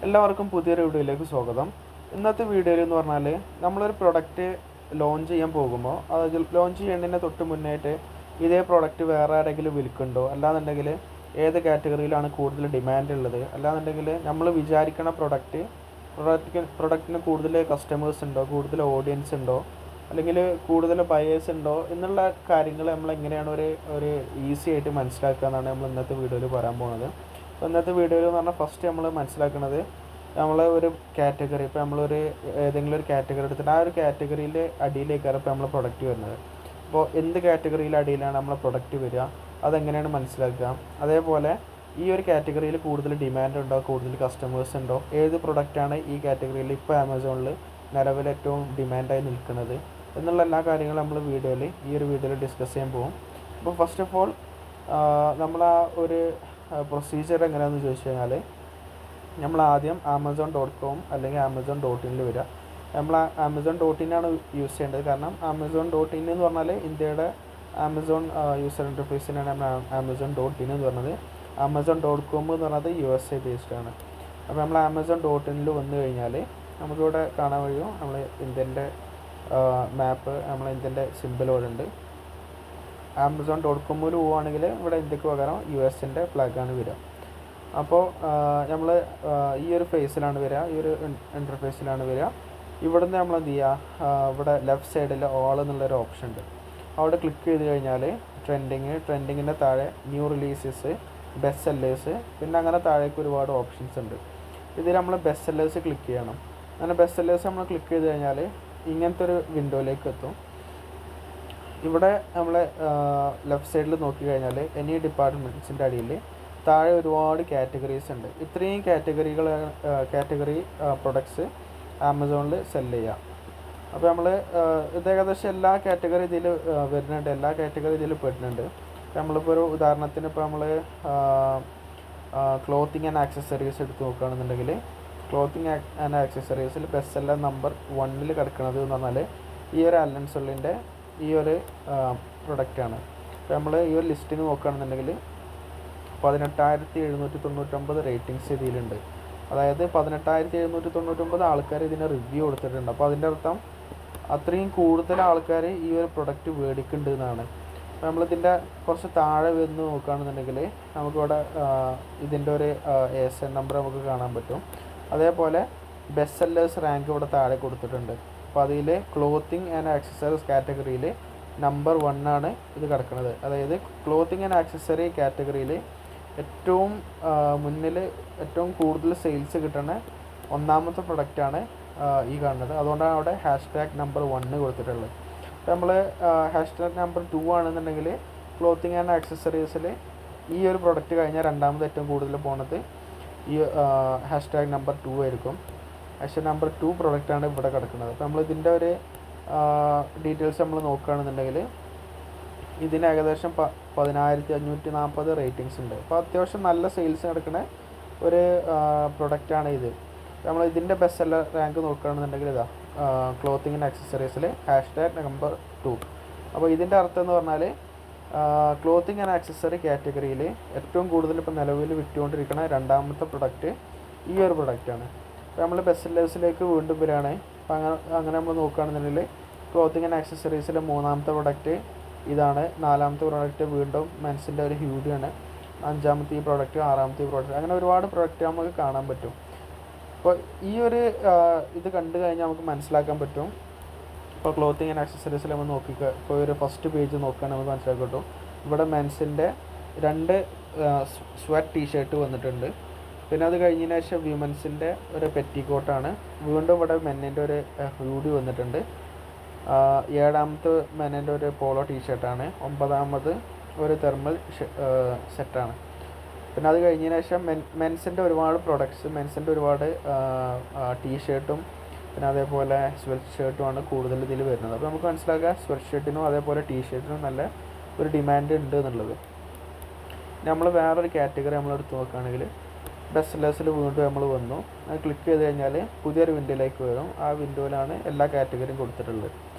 എല്ലാവർക്കും പുതിയൊരു വീഡിയോയിലേക്ക് സ്വാഗതം. ഇന്നത്തെ വീഡിയോയിൽ എന്ന് പറഞ്ഞാൽ നമ്മളൊരു പ്രൊഡക്റ്റ് ലോഞ്ച് ചെയ്യാൻ പോകുമ്പോൾ അത് ലോഞ്ച് ചെയ്യുന്നതിന് തൊട്ട് മുന്നേറ്റ് ഇതേ പ്രൊഡക്റ്റ് വേറെ ആരെങ്കിലും വിൽക്കുന്നുണ്ടോ, അല്ലാന്നുണ്ടെങ്കിൽ ഏത് കാറ്റഗറിയിലാണ് കൂടുതൽ ഡിമാൻഡ് ഉള്ളത്, അല്ലാന്നുണ്ടെങ്കിൽ നമ്മൾ വിചാരിക്കണ പ്രൊഡക്റ്റിന് കൂടുതൽ കസ്റ്റമേഴ്സ് ഉണ്ടോ, കൂടുതൽ ഓഡിയൻസ് ഉണ്ടോ, അല്ലെങ്കിൽ കൂടുതൽ ബയേഴ്സ് ഉണ്ടോ എന്നുള്ള കാര്യങ്ങൾ നമ്മൾ എങ്ങനെയാണ് ഒരു ഈസി ആയിട്ട് മനസ്സിലാക്കുക എന്നാണ് നമ്മൾ ഇന്നത്തെ വീഡിയോയിൽ പറയാൻ പോകുന്നത്. അപ്പോൾ ഇന്നത്തെ വീഡിയോയിൽ എന്ന് പറഞ്ഞാൽ ഫസ്റ്റ് നമ്മൾ മനസ്സിലാക്കുന്നത് നമ്മൾ ഒരു കാറ്റഗറി, ഇപ്പോൾ നമ്മളൊരു ഏതെങ്കിലും ഒരു കാറ്റഗറി എടുത്തിട്ട് ആ ഒരു കാറ്റഗറിയിലെ അടിയിലേക്കാണ് ഇപ്പോൾ നമ്മൾ പ്രൊഡക്റ്റ് വരുന്നത്. അപ്പോൾ എന്ത് കാറ്റഗറിയിലെ അടിയിലാണ് നമ്മളെ പ്രൊഡക്റ്റ് വരിക, അതെങ്ങനെയാണ് മനസ്സിലാക്കുക. അതേപോലെ ഈ ഒരു കാറ്റഗറിയിൽ കൂടുതൽ ഡിമാൻഡ് ഉണ്ടോ, കൂടുതൽ കസ്റ്റമേഴ്സ് ഉണ്ടോ, ഏത് പ്രൊഡക്റ്റാണ് ഈ കാറ്റഗറിയിൽ ഇപ്പോൾ ആമസോണിൽ നിലവിൽ ഏറ്റവും ഡിമാൻഡായി നിൽക്കുന്നത് എന്നുള്ള എല്ലാ കാര്യങ്ങളും നമ്മൾ ഈ ഒരു വീഡിയോയിൽ ഡിസ്കസ് ചെയ്യാൻ പോകും. അപ്പോൾ ഫസ്റ്റ് ഓഫ് ഓൾ നമ്മൾ ആ ഒരു പ്രൊസീജിയർ എങ്ങനെയാണെന്ന് ചോദിച്ചു കഴിഞ്ഞാൽ നമ്മൾ ആദ്യം amazon.com അല്ലെങ്കിൽ amazon.in വരിക. നമ്മൾ amazon.in ആണ് യൂസ് ചെയ്യേണ്ടത്. കാരണം amazon.in എന്ന് പറഞ്ഞാൽ ഇന്ത്യയുടെ ആമസോൺ യൂസർ ഇൻ്റർഫേസിനാണ് നമ്മൾ amazon.in എന്ന് പറഞ്ഞത്. amazon.com എന്ന് പറഞ്ഞത് USA ബേസ്ഡ് ആണ്. അപ്പോൾ നമ്മൾ amazon.in വന്നു കഴിഞ്ഞാൽ നമുക്കിവിടെ കാണാൻ കഴിയും നമ്മൾ ഇന്ത്യൻ്റെ മാപ്പ്, നമ്മൾ ഇന്ത്യൻ്റെ സിമ്പിൾ ഇവിടെ ഉണ്ട്. amazon.com പോവുകയാണെങ്കിൽ ഇവിടെ ഇന്ത്യക്ക് പകരം US ഫ്ലാഗാണ് വരിക. അപ്പോൾ നമ്മൾ ഈ ഒരു ഫേസിലാണ് വരിക, ഈ ഒരു ഇൻ്റർഫേസിലാണ് വരിക. ഇവിടുന്ന് നമ്മൾ എന്ത് ചെയ്യുക, ഇവിടെ ലെഫ്റ്റ് സൈഡിൽ ഓൾ എന്നുള്ളൊരു ഓപ്ഷൻ ഉണ്ട്. അവിടെ ക്ലിക്ക് ചെയ്ത് കഴിഞ്ഞാൽ ട്രെൻഡിങ്ങിൻ്റെ താഴെ ന്യൂ റിലീസസ്, ബെസ്റ്റ് സെല്ലേഴ്സ്, പിന്നെ അങ്ങനെ താഴേക്ക് ഒരുപാട് ഓപ്ഷൻസ് ഉണ്ട്. ഇതിൽ നമ്മൾ ബെസ്റ്റ് സെല്ലേഴ്സ് ക്ലിക്ക് ചെയ്യണം. അങ്ങനെ ബെസ്റ്റ് സെല്ലേഴ്സ് നമ്മൾ ക്ലിക്ക് ചെയ്ത് കഴിഞ്ഞാൽ ഇങ്ങനത്തെ ഒരു വിൻഡോയിലേക്ക് എത്തും. ഇവിടെ നമ്മൾ ലെഫ്റ്റ് സൈഡിൽ നോക്കി കഴിഞ്ഞാൽ എനി ഡിപ്പാർട്ട്മെൻറ്റ്സിൻ്റെ അടിയിൽ താഴെ ഒരുപാട് കാറ്റഗറീസ് ഉണ്ട്. ഇത്രയും കാറ്റഗറി പ്രൊഡക്ട്സ് ആമസോണിൽ സെല്ല് ചെയ്യാം. അപ്പോൾ നമ്മൾ ഇത് ഏകദേശം എല്ലാ കാറ്റഗറി ഇതിൽ വരുന്നുണ്ട്, എല്ലാ കാറ്റഗറി ഇതിൽ പെടുന്നുണ്ട്. നമ്മളിപ്പോൾ ഒരു ഉദാഹരണത്തിന് ഇപ്പോൾ നമ്മൾ ക്ലോത്തിങ് ആൻഡ് ആക്സസറീസ് എടുത്ത് നോക്കുകയാണെന്നുണ്ടെങ്കിൽ ക്ലോത്തിങ് ആൻഡ് ആക്സസറീസിൽ ബെസ്റ്റ് സെല്ലർ നമ്പർ 1 കിടക്കുന്നത് എന്ന് പറഞ്ഞാൽ ഈ ഒരു അലൻ സോളിൻ്റെ ഈ ഒരു പ്രൊഡക്റ്റാണ്. അപ്പോൾ നമ്മൾ ഈ ഒരു ലിസ്റ്റിന് നോക്കുകയാണെന്നുണ്ടെങ്കിൽ 18,799 റേറ്റിംഗ്സ് ഇതിലുണ്ട്. അതായത് 18,799 ആൾക്കാർ ഇതിന് റിവ്യൂ കൊടുത്തിട്ടുണ്ട്. അപ്പോൾ അതിൻ്റെ അർത്ഥം അത്രയും കൂടുതൽ ആൾക്കാർ ഈ ഒരു പ്രൊഡക്റ്റ് മേടിക്കുന്നുണ്ട് എന്നാണ്. അപ്പോൾ നമ്മളിതിൻ്റെ കുറച്ച് താഴെ വന്ന് നോക്കുകയാണെന്നുണ്ടെങ്കിൽ നമുക്കിവിടെ ഇതിൻ്റെ ഒരു ASN നമ്പർ നമുക്ക് കാണാൻ പറ്റും. അതേപോലെ ബെസ്റ്റ് സെല്ലേഴ്സ് റാങ്ക് ഇവിടെ താഴെ കൊടുത്തിട്ടുണ്ട്. അപ്പോൾ അതിൽ ക്ലോത്തിങ് ആൻഡ് ആക്സസറീസ് കാറ്റഗറിയിൽ നമ്പർ 1 ആണ് ഇത് കിടക്കുന്നത്. അതായത് ക്ലോത്തിങ് ആൻഡ് ആക്സസറി കാറ്റഗറിയിൽ ഏറ്റവും മുന്നിൽ ഏറ്റവും കൂടുതൽ സെയിൽസ് കിട്ടുന്ന ഒന്നാമത്തെ പ്രൊഡക്റ്റാണ് ഈ കാണുന്നത്. അതുകൊണ്ടാണ് അവിടെ #നമ്പർ 1 കൊടുത്തിട്ടുള്ളത്. അപ്പോൾ നമ്മൾ #നമ്പർ 2 ആണെന്നുണ്ടെങ്കിൽ ക്ലോത്തിങ് ആൻഡ് ആക്സസറീസിൽ ഈ ഒരു പ്രൊഡക്റ്റ് കഴിഞ്ഞാൽ രണ്ടാമത് ഏറ്റവും കൂടുതൽ പോകുന്നത് ഈ #നമ്പർ 2 ആയിരിക്കും. നമ്പർ 2 പ്രൊഡക്റ്റാണ് ഇവിടെ കിടക്കുന്നത്. അപ്പോൾ നമ്മൾ ഇതിൻ്റെ ഒരു ഡീറ്റെയിൽസ് നമ്മൾ നോക്കുകയാണെന്നുണ്ടെങ്കിൽ ഇതിന് ഏകദേശം 10,540 റേറ്റിംഗ്സ് ഉണ്ട്. അപ്പോൾ അത്യാവശ്യം നല്ല സെയിൽസ് നടക്കുന്ന ഒരു പ്രൊഡക്റ്റാണ് ഇത്. നമ്മൾ ഇതിൻ്റെ ബെസ്റ്റ് സെല്ലർ റാങ്ക് നോക്കുകയാണെന്നുണ്ടെങ്കിൽ ഇതാ ക്ലോത്തിങ് ആൻഡ് ആക്സസറീസിൽ #നമ്പർ 2. അപ്പോൾ ഇതിൻ്റെ അർത്ഥം എന്ന് പറഞ്ഞാൽ ക്ലോത്തിങ് ആൻഡ് ആക്സസറി കാറ്റഗറിയിൽ ഏറ്റവും കൂടുതൽ ഇപ്പോൾ നിലവിൽ വിറ്റുകൊണ്ടിരിക്കുന്ന രണ്ടാമത്തെ പ്രൊഡക്റ്റ് ഈ ഒരു പ്രൊഡക്റ്റാണ്. അപ്പോൾ നമ്മൾ ബെസ്റ്റ് സെല്ലേഴ്സിലേക്ക് വീണ്ടും വരികയാണ്. അപ്പോൾ അങ്ങനെ നമ്മൾ നോക്കുകയാണെന്നുണ്ടെങ്കിൽ ക്ലോത്തിങ് ആൻഡ് ആക്സസറീസിലെ മൂന്നാമത്തെ പ്രൊഡക്റ്റ് ഇതാണ്. നാലാമത്തെ പ്രൊഡക്റ്റ് വീണ്ടും മെൻസിൻ്റെ ഒരു ഹ്യൂഡിയാണ്. അഞ്ചാമത്തെ ഈ പ്രൊഡക്റ്റ്, ആറാമത്തെ ഈ പ്രൊഡക്റ്റ്, അങ്ങനെ ഒരുപാട് പ്രൊഡക്റ്റ് നമുക്ക് കാണാൻ പറ്റും. അപ്പോൾ ഈ ഒരു ഇത് കണ്ടു കഴിഞ്ഞാൽ നമുക്ക് മനസ്സിലാക്കാൻ പറ്റും. ഇപ്പോൾ ക്ലോത്തിങ് ആൻഡ് ആക്സസറീസിൽ നമ്മൾ ഇപ്പോൾ ഒരു ഫസ്റ്റ് പേജ് നോക്കുകയാണെങ്കിൽ നമുക്ക് മനസ്സിലാക്കി കിട്ടും. ഇവിടെ മെൻസിൻ്റെ 2 സ്വെറ്റ് ടീഷർട്ട് വന്നിട്ടുണ്ട്. പിന്നെ അത് കഴിഞ്ഞതിന് ശേഷം വിമൻസിൻ്റെ ഒരു പെറ്റിക്കോട്ടാണ്. വീണ്ടും ഇവിടെ മെന്നിൻ്റെ ഒരു ഹൂഡി വന്നിട്ടുണ്ട്. 7ാമത്തെ മെന്നിൻ്റെ ഒരു പോളോ ടീഷർട്ടാണ്. 9ാമത് ഒരു തെർമൽ സെറ്റാണ്. പിന്നെ അത് കഴിഞ്ഞതിന് ശേഷം മെൻസിൻ്റെ ഒരുപാട് പ്രൊഡക്ട്സ്, മെൻസിൻ്റെ ഒരുപാട് ടീഷർട്ടും പിന്നെ അതേപോലെ സ്വെറ്റ് ഷർട്ടുമാണ് കൂടുതൽ ഇതിൽ വരുന്നത്. അപ്പോൾ നമുക്ക് മനസ്സിലാക്കുക സ്വെറ്റ് ഷർട്ടിനും അതേപോലെ ടീഷർട്ടിനും നല്ല ഒരു ഡിമാൻഡ് ഉണ്ട് എന്നുള്ളത്. നമ്മൾ വേറൊരു കാറ്റഗറി നമ്മൾ എടുത്ത് നോക്കുകയാണെങ്കിൽ ബെസ്റ്റ് സെല്ലേഴ്സിൽ വീണ്ടും നമ്മൾ വന്നു. അത് ക്ലിക്ക് ചെയ്ത് കഴിഞ്ഞാൽ പുതിയൊരു വിൻഡോയിലേക്ക് വരും. ആ വിൻഡോയിലാണ് എല്ലാ കാറ്റഗറിയും കൊടുത്തിട്ടുള്ളത്.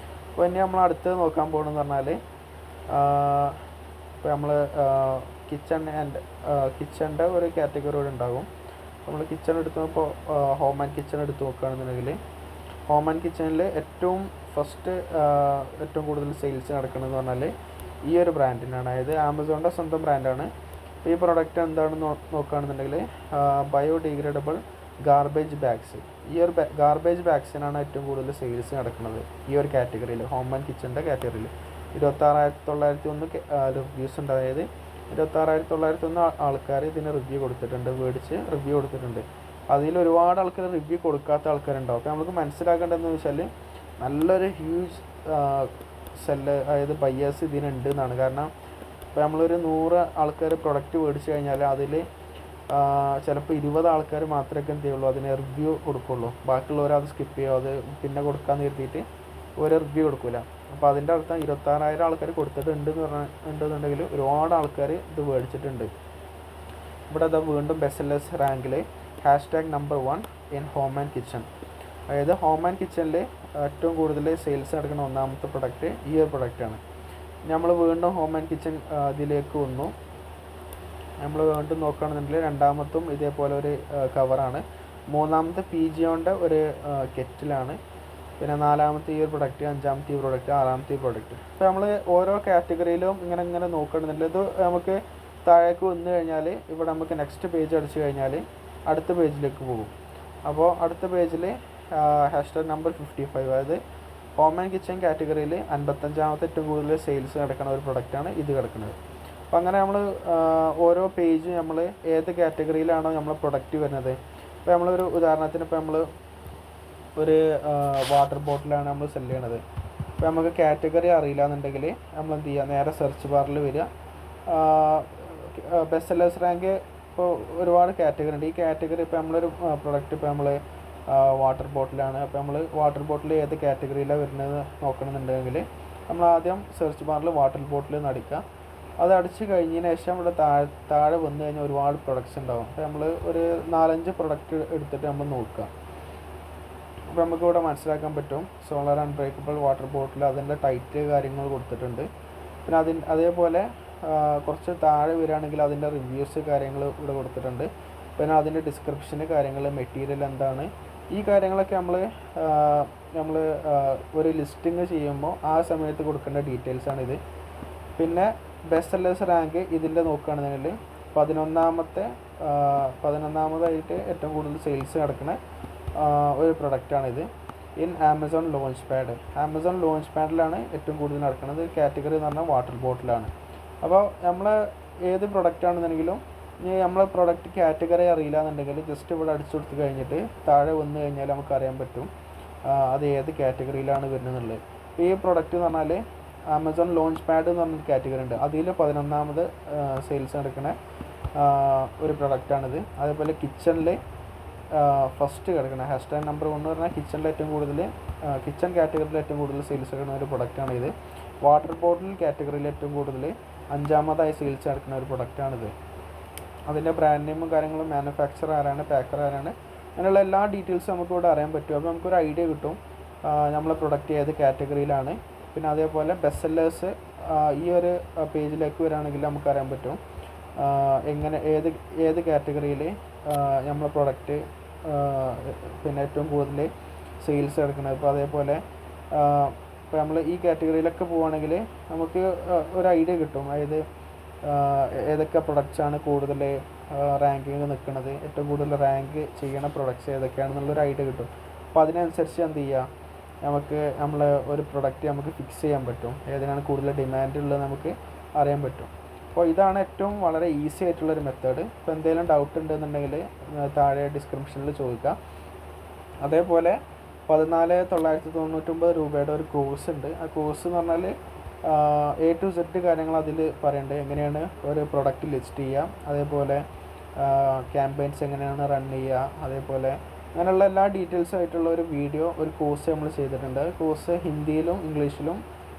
അപ്പോൾ ഇനി നമ്മൾ അടുത്തത് നോക്കാൻ പോകണമെന്ന് പറഞ്ഞാൽ ഇപ്പോൾ നമ്മൾ കിച്ചണിൻ്റെ ഒരു കാറ്റഗറി ഇവിടെ ഉണ്ടാകും. നമ്മൾ കിച്ചൺ എടുത്ത് ഇപ്പോൾ ഹോം ആൻഡ് കിച്ചൺ എടുത്ത് നോക്കുകയാണെന്നുണ്ടെങ്കിൽ ഹോം ആൻഡ് കിച്ചണിൽ ഏറ്റവും ഫസ്റ്റ് ഏറ്റവും കൂടുതൽ സെയിൽസ് നടക്കണമെന്ന് പറഞ്ഞാൽ ഈ ഒരു ബ്രാൻഡിനാണ്. അതായത് ആമസോണിൻ്റെ സ്വന്തം ബ്രാൻഡാണ്. ഈ പ്രൊഡക്റ്റ് എന്താണെന്ന് നോക്കുകയാണെന്നുണ്ടെങ്കിൽ ബയോഡിഗ്രേഡബിൾ ഗാർബേജ് ബാഗ്സ്. ഈ ഒരു ഗാർബേജ് ബാഗ്സിനാണ് ഏറ്റവും കൂടുതൽ സെയിൽസ് നടക്കുന്നത് ഈ ഒരു കാറ്റഗറിയിൽ, ഹോം ആൻഡ് കിച്ചണിൻ്റെ കാറ്റഗറിയിൽ. 26,901 റിവ്യൂസ് ഉണ്ട്. അതായത് 26,901 ആൾക്കാർ ഇതിന് റിവ്യൂ കൊടുത്തിട്ടുണ്ട്, മേടിച്ച് റിവ്യൂ കൊടുത്തിട്ടുണ്ട്. അതിൽ ഒരുപാട് ആൾക്കാർ റിവ്യൂ കൊടുക്കാത്ത ആൾക്കാരുണ്ടാവും. അപ്പോൾ നമുക്ക് മനസ്സിലാക്കേണ്ടതെന്ന് വെച്ചാൽ നല്ലൊരു ഹ്യൂജ് സെല്ല്, അതായത് ബയേഴ്സ് ഇതിനുണ്ട് എന്നാണ്. കാരണം ഇപ്പോൾ നമ്മളൊരു 100 ആൾക്കാർ പ്രൊഡക്റ്റ് മേടിച്ച് കഴിഞ്ഞാൽ അതിൽ ചിലപ്പോൾ 20 ആൾക്കാർ മാത്രമേ എന്ത് ചെയ്യുള്ളൂ, അതിന് റിവ്യൂ കൊടുക്കുള്ളൂ. ബാക്കിയുള്ളവർ അത് സ്കിപ്പ് ചെയ്യുമോ, അത് പിന്നെ കൊടുക്കാമെന്ന് കരുതിയിട്ട് ഒരു റിവ്യൂ കൊടുക്കില്ല. അപ്പോൾ അതിൻ്റെ അർത്ഥം 26,000 ആൾക്കാർ ഉണ്ടെന്നുണ്ടെങ്കിൽ ഒരുപാട് ആൾക്കാർ ഇത് മേടിച്ചിട്ടുണ്ട്. ഇവിടെ അത് വീണ്ടും ബെസ്റ്റ് സെല്ലേഴ്സ് റാങ്കിൽ #number 1 in home and kitchen. അതായത് ഹോം ആൻഡ് കിച്ചണിൽ ഏറ്റവും കൂടുതൽ സെയിൽസ് നടക്കുന്ന ഒന്നാമത്തെ പ്രൊഡക്റ്റ് ഈ ഒരു പ്രൊഡക്റ്റാണ്. നമ്മൾ വീണ്ടും ഹോം ആൻഡ് കിച്ചൺ ഇതിലേക്ക് വന്നു. നമ്മൾ വീണ്ടും നോക്കുകയാണെന്നുണ്ടെങ്കിൽ രണ്ടാമത്തും ഇതേപോലെ ഒരു കവറാണ്. മൂന്നാമത്തെ PGOൻ്റെ ഒരു കെറ്റിലാണ്. പിന്നെ നാലാമത്തെ ഈ ഒരു പ്രൊഡക്റ്റ്, അഞ്ചാമത്തെ ഈ പ്രൊഡക്റ്റ്, ആറാമത്തെ ഈ പ്രൊഡക്റ്റ്. അപ്പോൾ നമ്മൾ ഓരോ കാറ്റഗറിയിലും ഇങ്ങനെ നോക്കുകയാണെന്നുണ്ടെങ്കിൽ ഇത് നമുക്ക് താഴേക്ക് വന്നു കഴിഞ്ഞാൽ ഇവിടെ നമുക്ക് നെക്സ്റ്റ് പേജ് അടിച്ചു കഴിഞ്ഞാൽ അടുത്ത പേജിലേക്ക് പോകും. അപ്പോൾ അടുത്ത പേജിൽ #നമ്പർ 55, അതായത് ഹോം ആൻഡ് കിച്ചൺ കാറ്റഗറിയിൽ 55ാമത്തെ ഏറ്റവും കൂടുതൽ സെയിൽസ് നടക്കുന്ന ഒരു പ്രൊഡക്റ്റാണ് ഇത് കിടക്കുന്നത്. അപ്പോൾ അങ്ങനെ നമ്മൾ ഓരോ പേജും നമ്മൾ ഏത് കാറ്റഗറിയിലാണോ നമ്മൾ പ്രൊഡക്റ്റ് വരുന്നത്. ഇപ്പോൾ നമ്മളൊരു ഉദാഹരണത്തിന് ഇപ്പോൾ നമ്മൾ ഒരു വാട്ടർ ബോട്ടിലാണ് നമ്മൾ സെല് ചെയ്യണത്. അപ്പോൾ നമുക്ക് കാറ്റഗറി അറിയില്ല എന്നുണ്ടെങ്കിൽ നമ്മൾ എന്ത് ചെയ്യുക, നേരെ സെർച്ച് ബാറിൽ വരിക. ബെസ്റ്റ് സെല്ലേഴ്സ് റാങ്ക് ഇപ്പോൾ ഒരുപാട് കാറ്റഗറി ഉണ്ട്. ഈ കാറ്റഗറി ഇപ്പോൾ നമ്മളൊരു പ്രൊഡക്റ്റ് ഇപ്പോൾ നമ്മൾ വാട്ടർ ബോട്ടിലാണ്. അപ്പോൾ നമ്മൾ വാട്ടർ ബോട്ടിൽ ഏത് കാറ്റഗറിയിലാണ് വരുന്നത് നോക്കണമെന്നുണ്ടെങ്കിൽ നമ്മൾ ആദ്യം സെർച്ച് ബാറിൽ വാട്ടർ ബോട്ടിൽ നിന്ന് അടിക്കുക. അത് അടിച്ച് കഴിഞ്ഞതിന് ശേഷം ഇവിടെ താഴെ വന്നു കഴിഞ്ഞാൽ ഒരുപാട് പ്രൊഡക്ട്സ് ഉണ്ടാകും. അപ്പോൾ നമ്മൾ ഒരു 4-5 പ്രൊഡക്റ്റ് എടുത്തിട്ട് നമ്മൾ നോക്കുക. അപ്പോൾ നമുക്കിവിടെ മനസ്സിലാക്കാൻ പറ്റും സോളാർ അൺബ്രേക്കബിൾ വാട്ടർ ബോട്ടിൽ, അതിൻ്റെ ടൈറ്റ് കാര്യങ്ങൾ കൊടുത്തിട്ടുണ്ട്. പിന്നെ അതേപോലെ കുറച്ച് താഴെ വരികയാണെങ്കിൽ അതിൻ്റെ റിവ്യൂസ് കാര്യങ്ങൾ ഇവിടെ കൊടുത്തിട്ടുണ്ട്. പിന്നെ അതിൻ്റെ ഡിസ്ക്രിപ്ഷന് കാര്യങ്ങൾ, മെറ്റീരിയൽ എന്താണ്, ഈ കാര്യങ്ങളൊക്കെ നമ്മൾ ഒരു ലിസ്റ്റിങ് ചെയ്യുമ്പോൾ ആ സമയത്ത് കൊടുക്കേണ്ട ഡീറ്റെയിൽസാണിത്. പിന്നെ ബെസ്റ്റ് സെല്ലേഴ്സ് റാങ്ക് ഇതിൻ്റെ നോക്കുകയാണെന്നുണ്ടെങ്കിൽ 11ാമതായിട്ട് ഏറ്റവും കൂടുതൽ സെയിൽസ് നടക്കുന്ന ഒരു പ്രൊഡക്റ്റാണിത്. In Amazon launch pad. Amazon launch പാഡിലാണ് ഏറ്റവും കൂടുതൽ നടക്കുന്നത്. കാറ്റഗറി എന്ന് പറഞ്ഞാൽ വാട്ടർ ബോട്ടിലാണ്. അപ്പോൾ നമ്മൾ ഏത് പ്രൊഡക്റ്റാണെന്നുണ്ടെങ്കിലും ഇനി നമ്മളെ പ്രൊഡക്റ്റ് കാറ്റഗറി അറിയില്ല എന്നുണ്ടെങ്കിൽ ജസ്റ്റ് ഇവിടെ അടിച്ചു കൊടുത്ത് കഴിഞ്ഞിട്ട് താഴെ വന്നു കഴിഞ്ഞാൽ നമുക്കറിയാൻ പറ്റും അത് ഏത് കാറ്റഗറിയിലാണ് വരുന്നതെന്നുള്ളത്. ഈ പ്രൊഡക്റ്റ് എന്ന് പറഞ്ഞാൽ ആമസോൺ ലോഞ്ച് പാഡ് എന്ന് പറഞ്ഞൊരു കാറ്റഗറി ഉണ്ട്. അതിൽ 11ാമത് സെയിൽസ് നടക്കുന്ന ഒരു പ്രൊഡക്റ്റാണിത്. അതേപോലെ കിച്ചണിൽ ഫസ്റ്റ് കിടക്കുന്ന #നമ്പർ 1 എന്ന് പറഞ്ഞാൽ കിച്ചണിൽ ഏറ്റവും കൂടുതൽ കിച്ചൺ കാറ്റഗറിയിൽ ഏറ്റവും കൂടുതൽ സെയിൽസ് നടക്കുന്ന ഒരു പ്രൊഡക്റ്റാണ് ഇത്. വാട്ടർ ബോട്ടിൽ കാറ്റഗറിയിൽ ഏറ്റവും കൂടുതൽ 5ാമതായി സെയിൽസ് നടക്കുന്ന ഒരു പ്രൊഡക്റ്റാണിത്. അതിൻ്റെ ബ്രാൻഡ് നെയിമും കാര്യങ്ങളും, മാനുഫാക്ചർ ആരാണ്, പാക്കർ ആരാണ്, അങ്ങനെയുള്ള എല്ലാ ഡീറ്റെയിൽസും നമുക്കിവിടെ അറിയാൻ പറ്റും. അപ്പോൾ നമുക്കൊരു ഐഡിയ കിട്ടും നമ്മളെ പ്രൊഡക്റ്റ് ഏത് കാറ്റഗറിയിലാണ്. പിന്നെ അതേപോലെ ബെസ്റ്റ് സെല്ലേഴ്സ് ഈ ഒരു പേജിലേക്ക് വരികയാണെങ്കിൽ നമുക്കറിയാൻ പറ്റും എങ്ങനെ ഏത് കാറ്റഗറിയിൽ നമ്മളെ പ്രൊഡക്റ്റ് പിന്നെ ഏറ്റവും കൂടുതൽ സെയിൽസ് എടുക്കുന്നത്. ഇപ്പോൾ അതേപോലെ ഇപ്പോൾ നമ്മൾ ഈ കാറ്റഗറിയിലൊക്കെ പോവുകയാണെങ്കിൽ നമുക്ക് ഒരു ഐഡിയ കിട്ടും. അതായത് ഏതൊക്കെ പ്രൊഡക്ട്സാണ് കൂടുതൽ റാങ്കിങ് നിൽക്കുന്നത്, ഏറ്റവും കൂടുതൽ റാങ്ക് ചെയ്യണ പ്രൊഡക്ട്സ് ഏതൊക്കെയാണെന്നുള്ളൊരു ഐഡിയ കിട്ടും. അപ്പോൾ അതിനനുസരിച്ച് എന്ത് ചെയ്യുക, നമ്മൾ ഒരു പ്രൊഡക്റ്റ് നമുക്ക് ഫിക്സ് ചെയ്യാൻ പറ്റും. ഏതിനാണ് കൂടുതൽ ഡിമാൻഡ് ഉള്ളത് നമുക്ക് അറിയാൻ പറ്റും. അപ്പോൾ ഇതാണ് ഏറ്റവും വളരെ ഈസി ആയിട്ടുള്ളൊരു മെത്തേഡ്. ഇപ്പോൾ എന്തെങ്കിലും ഡൗട്ട് ഉണ്ടെന്നുണ്ടെങ്കിൽ താഴെ ഡിസ്ക്രിപ്ഷനിൽ ചോദിക്കാം. അതേപോലെ 14,999 രൂപയുടെ ഒരു കോഴ്സ് ഉണ്ട്. ആ കോഴ്സ് എന്ന് പറഞ്ഞാൽ A to Z കാര്യങ്ങൾ അതിൽ പറയുന്നുണ്ട്. എങ്ങനെയാണ് ഒരു പ്രൊഡക്റ്റ് ലിസ്റ്റ് ചെയ്യുക, അതേപോലെ ക്യാമ്പയിൻസ് എങ്ങനെയാണ് റൺ ചെയ്യുക, അതേപോലെ അങ്ങനെയുള്ള എല്ലാ ഡീറ്റെയിൽസും ആയിട്ടുള്ള ഒരു വീഡിയോ, ഒരു കോഴ്സ് നമ്മൾ ചെയ്തിട്ടുണ്ട്. കോഴ്സ് ഹിന്ദിയിലും ഇംഗ്ലീഷിലും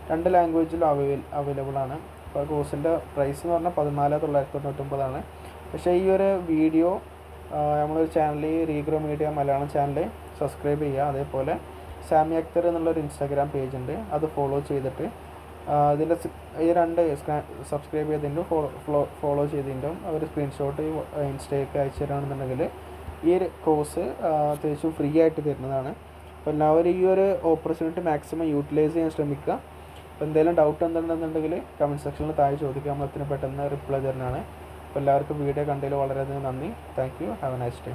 2 ലാംഗ്വേജിലും അവൈലബിൾ ആണ്. അപ്പോൾ കോഴ്സിൻ്റെ പ്രൈസ് എന്ന് പറഞ്ഞാൽ 14,999 പക്ഷേ ഈ ഒരു വീഡിയോ നമ്മളൊരു channel, regrow media Malayalam channel subscribe ചെയ്യുക. അതേപോലെ സാമി അക്തർ എന്നുള്ളൊരു ഇൻസ്റ്റാഗ്രാം പേജ് ഉണ്ട്, അത് ഫോളോ ചെയ്തിട്ട് ഇതിൻ്റെ ഈ 2 സബ്സ്ക്രൈബ് ചെയ്തതിൻ്റെയും ഫോളോ ചെയ്തതിൻ്റെയും അവർ സ്ക്രീൻഷോട്ട് ഇൻസ്റ്റയ്ക്ക് അയച്ചു തരാണെന്നുണ്ടെങ്കിൽ ഈ ഒരു കോഴ്സ് അത്യാവശ്യം ഫ്രീ ആയിട്ട് തരുന്നതാണ്. അപ്പോൾ എല്ലാവരും ഈ ഒരു ഓപ്പർച്യൂണിറ്റി മാക്സിമം യൂട്ടിലൈസ് ചെയ്യാൻ ശ്രമിക്കുക. അപ്പോൾ എന്തെങ്കിലും ഡൗട്ട് എന്തുണ്ടെന്നുണ്ടെങ്കിൽ കമൻറ്റ് സെക്ഷനിൽ താഴെ ചോദിക്കുക, നമ്മൾ എത്ര പെട്ടെന്ന് റിപ്ലൈ തരുന്നതാണ്. അപ്പോൾ എല്ലാവർക്കും വീഡിയോ കണ്ടതിൽ വളരെയധികം നന്ദി. Thank you. Have A nice day.